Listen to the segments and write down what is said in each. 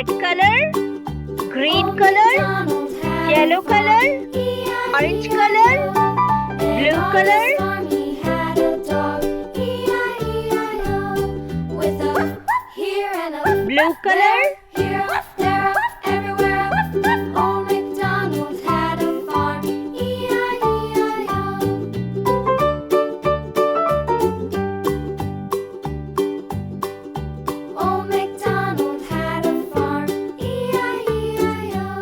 red color, green color, yellow color, orange color, blue color, blue color, Old MacDonald had a farm, E-I-E-I-O. Old MacDonald had a farm, E-I-E-I-O.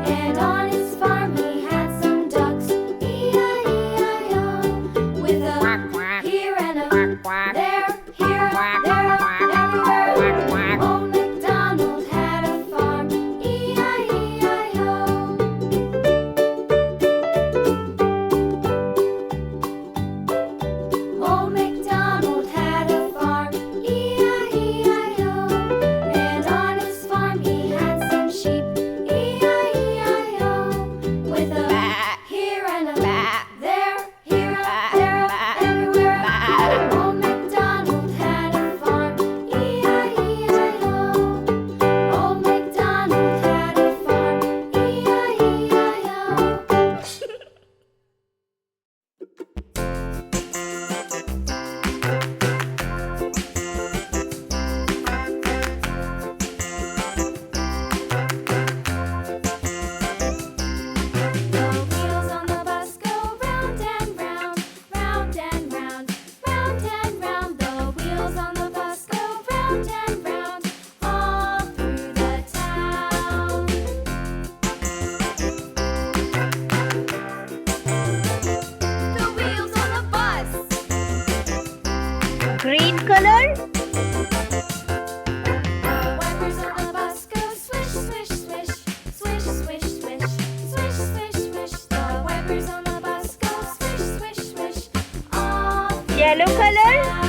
And on his farm he had some ducks, E-I-E-I-O. With a here and a there, here, there, everywhere. Old MacDonald had a farm, E-I-E-I-O. Old MacDonald had a farm, E-I-E-I-O. And on his farm he had some sheep, E-I-E-I-O. With a here and a there, here, there, everywhere. Old MacDonald had a farm, E-I-E-I-O. Old MacDonald had a farm, The wheels on the bus go round and round, round and round, round and round. The wheels on the bus go round and round, all through the town. The wheels on the bus. green color, The wipers on the bus go swish, swish, swish, swish, swish, swish, swish, swish, swish. The wipers on the bus go swish, swish, swish, all through yellow the color, town.